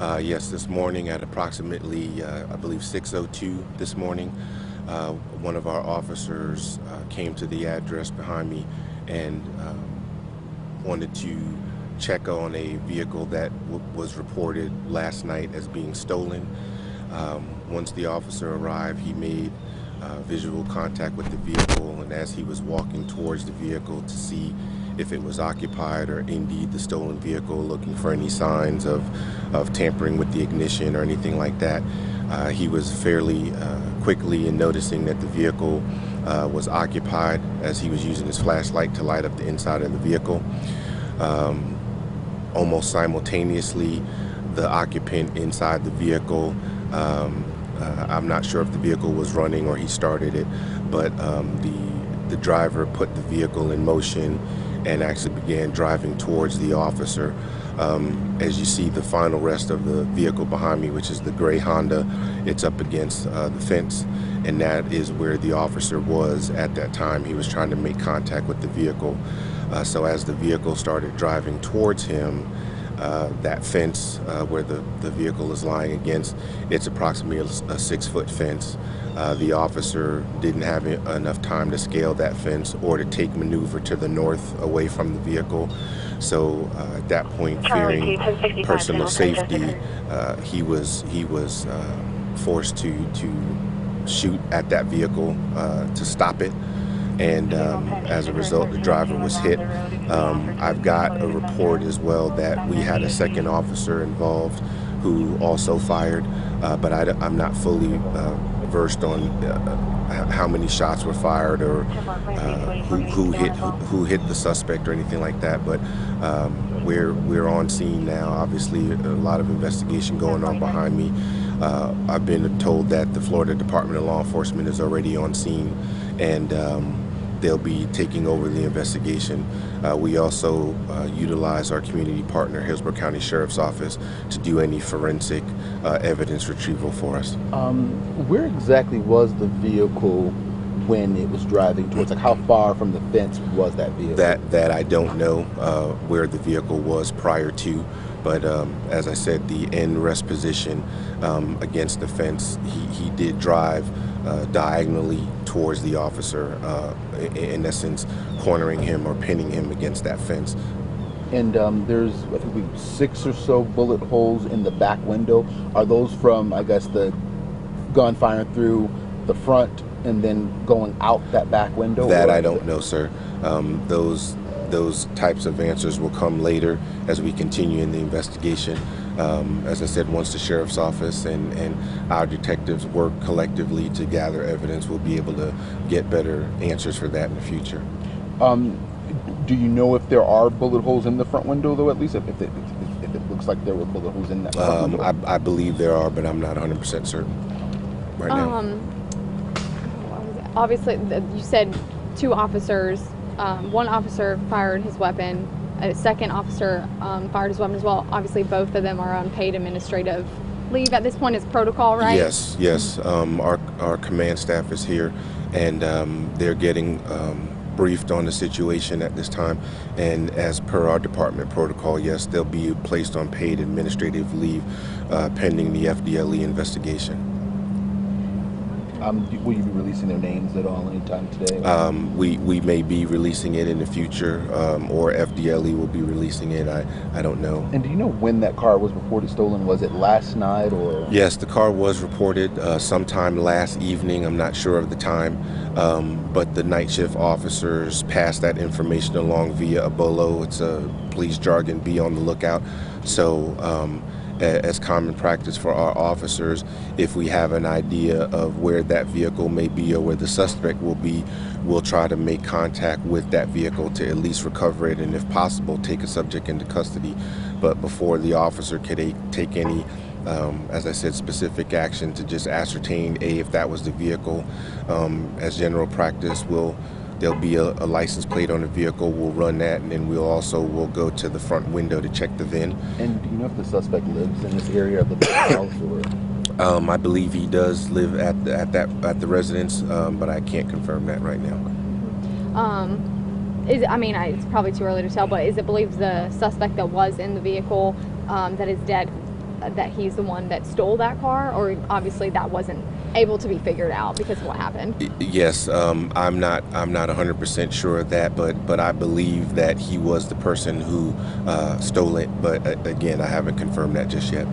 Yes, this morning at approximately, I believe 6:02 this morning, one of our officers came to the address behind me and wanted to check on a vehicle that was reported last night as being stolen. Once the officer arrived, he made visual contact with the vehicle, and as he was walking towards the vehicle to see if it was occupied or indeed the stolen vehicle, looking for any signs of tampering with the ignition or anything like that, he was fairly quickly in noticing that the vehicle was occupied as he was using his flashlight to light up the inside of the vehicle. Almost simultaneously, the occupant inside the vehicle, I'm not sure if the vehicle was running or he started it, but the driver put the vehicle in motion and actually began driving towards the officer. As you see the final rest of the vehicle behind me, which is the gray Honda, it's up against the fence, and that is where the officer was at that time. He was trying to make contact with the vehicle. So as the vehicle started driving towards him, that fence where the vehicle is lying against, it's approximately a 6-foot fence. The officer didn't have enough time to scale that fence or to take maneuver to the north away from the vehicle. So at that point, fearing personal safety, he was forced to shoot at that vehicle to stop it. And as a result, the driver was hit. I've got a report as well that we had a second officer involved who also fired, but I'm not fully versed on how many shots were fired or who hit the suspect or anything like that. But we're on scene now. Obviously, a lot of investigation going on behind me. I've been told that the Florida Department of Law Enforcement is already on scene, and they'll be taking over the investigation. We also utilize our community partner, Hillsborough County Sheriff's Office, to do any forensic evidence retrieval for us. Where exactly was the vehicle when it was driving towards? Like, how far from the fence was that vehicle? That I don't know where the vehicle was prior to, but as I said, the end rest position against the fence, he did drive diagonally towards the officer, in essence, cornering him or pinning him against that fence. And there's, I think, 6 or so bullet holes in the back window. Are those from, I guess, the gun firing through the front and then going out that back window? That I don't know, sir. Those types of answers will come later as we continue in the investigation. As I said, once the sheriff's office and our detectives work collectively to gather evidence, we'll be able to get better answers for that in the future. Do you know if there are bullet holes in the front window, though, at least if it looks like there were bullet holes in that front window? I believe there are, but I'm not 100% certain right now. Obviously, you said 2 officers. One officer fired his weapon. A second officer fired his weapon as well. Obviously, both of them are on paid administrative leave at this point. Is protocol, right? Yes. Our command staff is here, and they're getting briefed on the situation at this time. And as per our department protocol, yes, they'll be placed on paid administrative leave pending the FDLE investigation. Will you be releasing their names at all anytime today? We may be releasing it in the future, or FDLE will be releasing it. I don't know. And do you know when that car was reported stolen? Was it last night or? Yes, the car was reported sometime last evening. I'm not sure of the time, but the night shift officers passed that information along via a BOLO. It's a police jargon, be on the lookout. So as common practice for our officers, if we have an idea of where that vehicle may be or where the suspect will be, we'll try to make contact with that vehicle to at least recover it, and if possible, take a subject into custody. But before the officer could take any, as I said, specific action to just ascertain, if that was the vehicle, as general practice, there'll be a license plate on the vehicle. We'll run that, and then we'll go to the front window to check the VIN. And do you know if the suspect lives in this area of the house or? I believe he does live at the residence, but I can't confirm that right now. It's probably too early to tell, but is it believed the suspect that was in the vehicle that is dead that he's the one that stole that car, or obviously that wasn't able to be figured out because of what happened? Yes, I'm not 100% sure of that, but I believe that he was the person who stole it. But again, I haven't confirmed that just yet.